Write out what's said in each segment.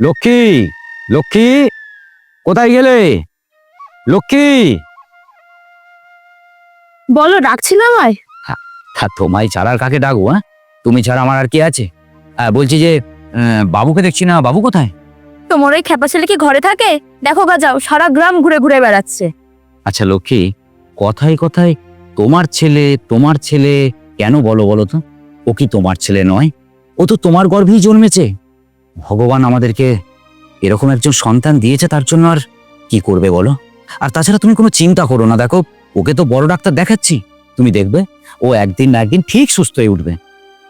লক্ষ্মী, লক্ষ্মী, কোথায় গেলে? লক্ষ্মী। বলো, ডাকছিল আমায়? হ্যাঁ, তোমায় ছাড়া আর কাকে ডাকবো? হ্যাঁ, তুমি ছাড়া আমার আর কি আছে? বলছি যে বাবুকে দেখছি না, বাবু কোথায়? তোমার ওই খেপা ছেলে কি ঘরে থাকে? দেখো গা, যাও, সারা গ্রাম ঘুরে ঘুরে বেড়াচ্ছে। আচ্ছা লক্ষ্মী, কথায় কথায় তোমার ছেলে তোমার ছেলে কেন বলো বলো তো? ও কি তোমার ছেলে নয়? ও তো তোমার গর্ভেই জন্মেছে। ভগবান আমাদেরকে এরকম একজন সন্তান দিয়েছে, তার জন্য আর কি করবে বলো? আর তাছাড়া তুমি কোনো চিন্তা করো না, দেখো ওকে তো বড় ডাক্তার দেখাচ্ছি, তুমি দেখবে ও একদিন না একদিন ঠিক সুস্থ হয়ে উঠবে।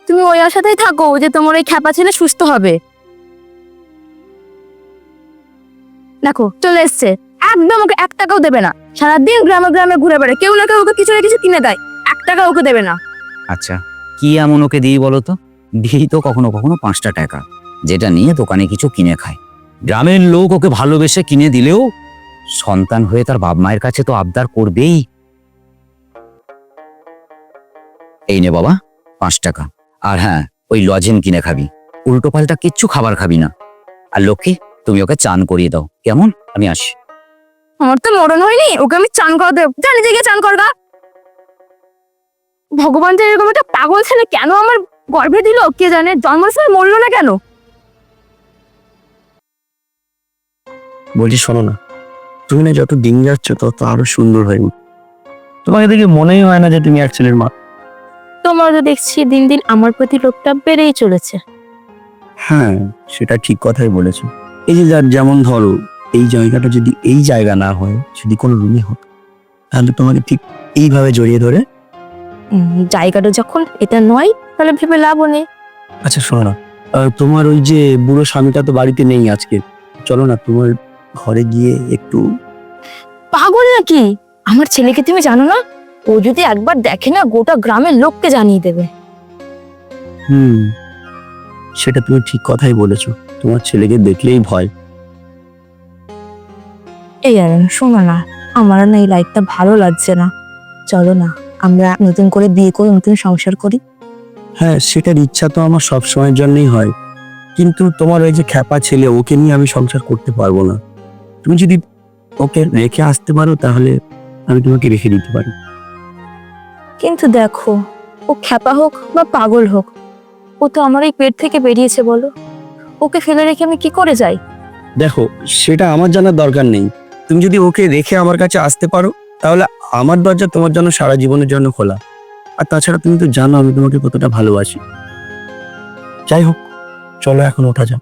তুমি ওই আশাতেই থাকো যে তোমার ওই খেপা ছেলে সুস্থ হবে। দেখো চলে এসছে, একদম ওকে 1 টাকাও দেবে না। সারাদিন গ্রামে গ্রামে ঘুরে বেড়ায়, কেউ না কেউ ওকে কিছু না কিছু কিনে দেয়, 1 টাকা ওকে দেবে না। আচ্ছা, কি এমন ওকে দিই বলো তো? দিই তো কখনো কখনো 5টা টাকা, যেটা নিয়ে দোকানে কিছু কিনে খায়। গ্রামের লোক ওকে ভালোবেসে কিনে দিলেও সন্তান হয়ে তার বাপ মায়ের কাছে তো আবদার করবেই। এই নে বাবা 5 টাকা। আর হ্যাঁ, ওই লজেন কিনে খাবি, উল্টো পাল্টা কিচ্ছু খাবার খাবি না। আর লক্ষ্মী, তুমি ওকে চান করিয়ে দাও, কেমন? আমি আসি। আমার তো মরণ হয়নি, ওকে আমি চান করা দেব, যা নিজে গিয়ে চান করগা। ভগবান যে এরকম একটা পাগল ছেলে কেন আমার গর্ভে দিল কে জানে, জন্মের সময় মরলো না কেন? বলছি শোনো না, তুমি না যত দিন যাচ্ছ তত আরো সুন্দর হয়ে উঠবে। তোমাকে দেখে মনেই হয় না যে তুমি এক ছেলের মা। তোমারও দেখছি দিন দিন আমার প্রতি লোকটা বেড়েই চলেছে। হ্যাঁ, সেটা ঠিক কথাই বলেছো। এই যে যার যেমন ধরো, এই জায়গাটা যদি এই জায়গা না হয়, যদি কোনো রুমে হতো, তাহলে তোমাকে ঠিক এইভাবে জড়িয়ে ধরে। জায়গাটা যখন এটা নয়, তাহলে ভেবে লাভও নেই। আচ্ছা শোনো না, তোমার ওই যে বুড়ো স্বামীটা তো বাড়িতে নেই আজকে, চলো না তোমার ঘরে গিয়ে একটু। পাগল নাকি? আমার ছেলেকে তুমি জানো না? ও যদি একবার দেখে না, গোটা গ্রামের লোককে জানিয়ে দেবে। হুম, সেটা তুমি ঠিক কথাই বলেছো, তোমার ছেলেকে দেখলেই ভয়। এই আর শোনো না, আমার না এই লাইফটা ভালো লাগছে না। চলো না, আমরা নতুন করে বিয়ে করে নতুন সংসার করি। হ্যাঁ, সেটার ইচ্ছা তো আমার সব সময়ের জন্যই হয়, কিন্তু তোমার ওই যে খ্যাপা ছেলে, ওকে নিয়ে আমি সংসার করতে পারবো না। তুমি যদি ওকে রেখে আসতে পারো, তাহলে আমি তোমাকে রেখে দিতে পারি। কিন্তু দেখো, ও খ্যাপা হোক বা পাগল হোক, ও তো আমার এই পেট থেকে বেরিয়েছে, বলো। ওকে ফেলে রেখে আমি কি করে যাই? দেখো, সেটা আমার জানার দরকার নেই। তুমি যদি ওকে রেখে আমার কাছে আসতে পারো, তাহলে আমার দরজা তোমার জন্য সারা জীবনের জন্য খোলা। আর তাছাড়া তুমি তো জানো আমি তোমাকে কতটা ভালোবাসি। যাই হোক, চলো এখন ওঠা যাক।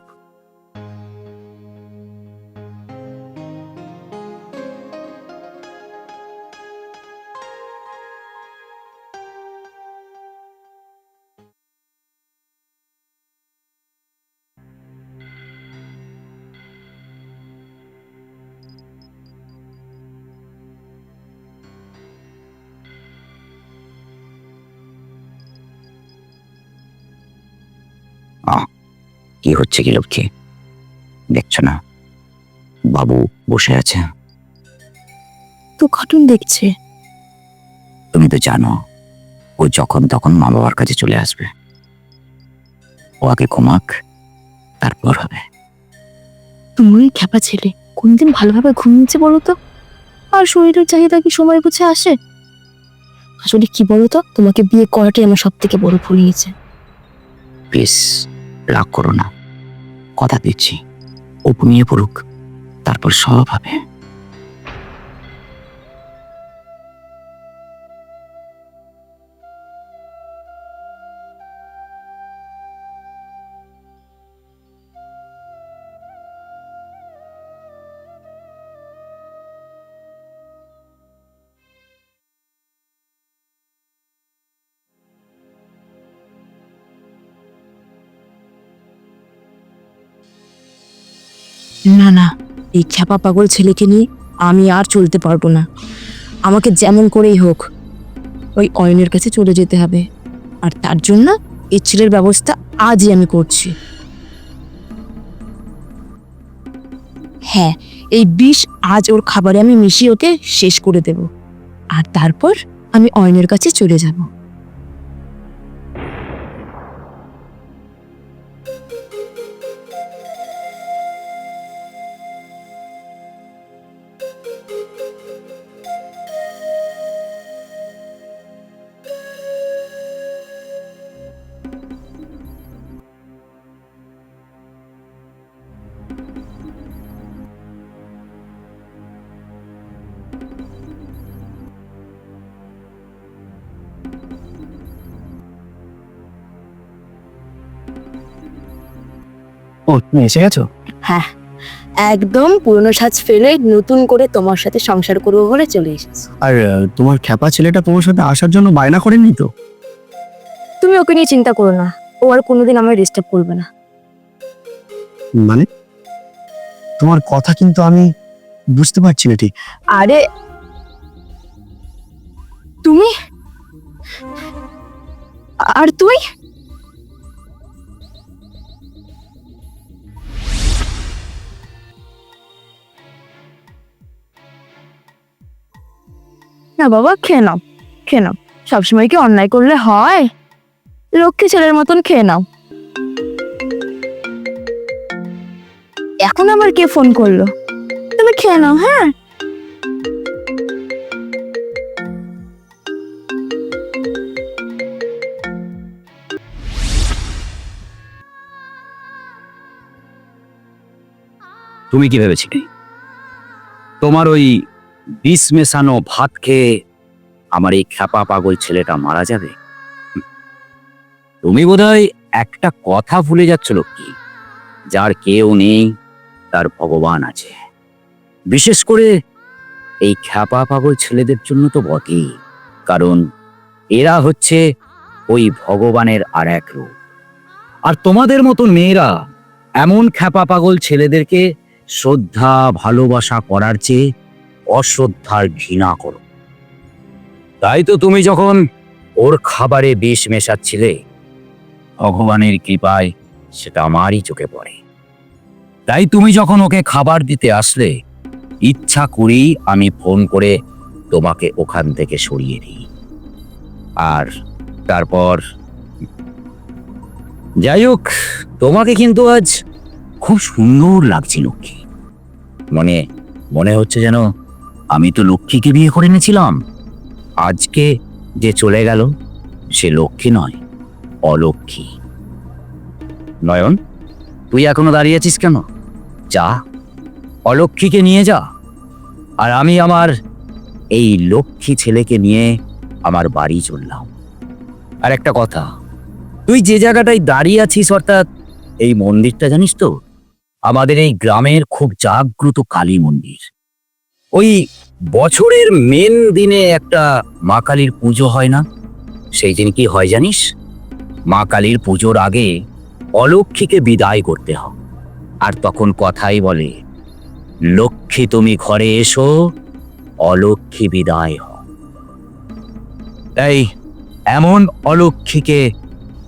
কি হচ্ছে কি লক্ষ্মী, দেখছো না বাবু বসে আছে? তো কার্টুন দেখছে। তুমি তো জানো ও যখন তখন মা বাবার কাছে চলে আসবে। ও আগে ঘুমাক, তারপর হবে। তুমি খ্যাপা ছেলে কোনদিন ভালোভাবে ঘুমিয়েছে বলো তো? আর শরীরের চাহিদা কি সময় বুঝে আসে? আসলে কি বলো তো, তোমাকে বিয়ে করাটাই আমার সব থেকে বড় ভুল হয়েছে। প্লিজ রাগ করো না, কথা দিচ্ছি ও ঘুমিয়ে পড়ুক, তারপর সব হবে। না না, এই খ্যাপা পাগল ছেলেকে নিয়ে আমি আর চলতে পারবো না। আমাকে যেমন করেই হোক ওই অয়নের কাছে চলে যেতে হবে, আর তার জন্য এই ছেলের ব্যবস্থা আজই আমি করছি। হ্যাঁ, এই বিষ আজ ওর খাবারে আমি মিশিয়ে ওকে শেষ করে দেব, আর তারপর আমি অয়নের কাছে চলে যাব। ও তুমি এসে গেছো? হ্যাঁ, একদম পুরনো সাজ ফেলে নতুন করে তোমার সাথে সংসার করবো বলে চলে এসেছি। আর তোমার খ্যাপা ছেলেটা তোমার সাথে আসার জন্য বায়না করেনি তো? তুমি ওকে নিয়ে চিন্তা করো না, ও আর কোনোদিন আমায় ডিস্টার্ব করবে না। মানে তোমার কথা কিন্তু আমি বুঝতে পারছি না ঠিক। আরে তুমি আর তুই না বাবা, খেয়ে নাও খেয়ে নাও, সবসময় কি অন্যায় করলে হয়? লক্ষ্মী ছেলের মতন খেয়ে নাও। এখন আবার কে ফোন করলো? তুমি খেয়ে নাও। হ্যাঁ, তুমি কি ভেবেছিলে তোমার ওই বিষ মেশানো ভাত খেয়ে আমার এই খ্যাপা পাগল ছেলেটা মারা যাবে? তুমি বোধহয় একটা কথা ভুলে যাচ্ছ লক্ষ্মী, যার কেউ নেই তার ভগবান আছে। বিশেষ করে এই খ্যাপা পাগল ছেলেদের জন্য তো বটেই, কারণ এরা হচ্ছে ওই ভগবানের আর এক রূপ। আর তোমাদের মতন মেয়েরা এমন খ্যাপা পাগল ছেলেদেরকে শ্রদ্ধা ভালোবাসা করার চেয়ে অশ্রদ্ধার ঘৃণা করো। তাই তো তুমি যখন ওর খাবারে বিষ মেশাচ্ছিলে, ভগবানের কৃপায় সেটা আমারই চোখে পড়ে। তাই তুমি যখন ওকে খাবার দিতে আসলে, ইচ্ছা করেই আমি ফোন করে তোমাকে ওখান থেকে সরিয়ে দিই। আর তারপর যাই হোক, তোমাকে কিন্তু আজ খুব সুন্দর লাগছে লক্ষ্মী। মনে মনে হচ্ছে যেন আমি তো লক্ষ্মীকে বিয়ে করে এনেছিলাম, আজকে যে চলে গেল সে লক্ষ্মী নয়, অলক্ষ্মী। নয়ন, তুই এখনো দাঁড়িয়ে আছিস কেন? যা, অলক্ষ্মীকে নিয়ে যা, আর আমি আমার এই লক্ষ্মী ছেলেকে নিয়ে আমার বাড়ি চললাম। আর একটা কথা, তুই যে জায়গাটায় দাঁড়িয়ে আছিস, অর্থাৎ এই মন্দিরটা জানিস তো, আমাদের এই গ্রামের খুব জাগ্রত কালী মন্দির। ওই বছরের মেন দিনে একটা মা কালীর পুজো হয় না? সেই দিন কি হয় জানিস? মা কালীর পুজোর আগে অলক্ষ্মীকে বিদায় করতে হয়, আর তখন কথাই বলে, লক্ষ্মী তুমি ঘরে এসো, অলক্ষ্মী বিদায় হ। তাই এমন অলক্ষ্মীকে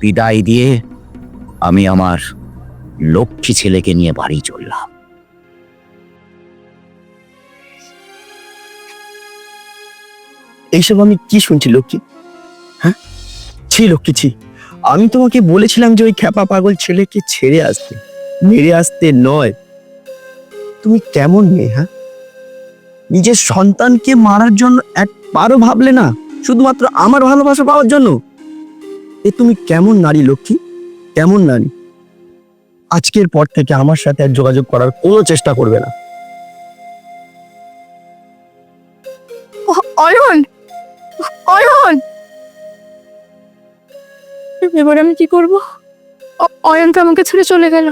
বিদায় দিয়ে আমি আমার লক্ষ্মী ছেলেকে নিয়ে বাড়ি চললাম। এইসব আমি কি শুনছি লক্ষ্মী? হ্যাঁ, ছি লক্ষ্মী ছি। আমি তোমাকে বলেছিলাম যে ওই খ্যাপা পাগল ছেলেকে ছেড়ে আসতে, মেরে আসতে নয়। তুমি কেমন মেয়ে? হ্যাঁ, নিজের সন্তানকে মারার জন্য একবারও ভাবলে না, শুধুমাত্র আমার ভালোবাসা পাওয়ার জন্য। এ তুমি কেমন নারী লক্ষ্মী, কেমন নারী? আজকের পর থেকে আমার সাথে আর যোগাযোগ করার কোনো চেষ্টা করবে না। অয়ন, অয়ন, এবার আমি কি করব? অয়ন তো আমাকে ছেড়ে চলে গেল,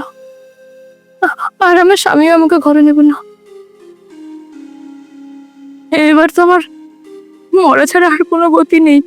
আর আমার স্বামীও আমাকে ঘরে নেব না। এবার তো আমার মরা ছাড়া আর কোনো গতি নেই।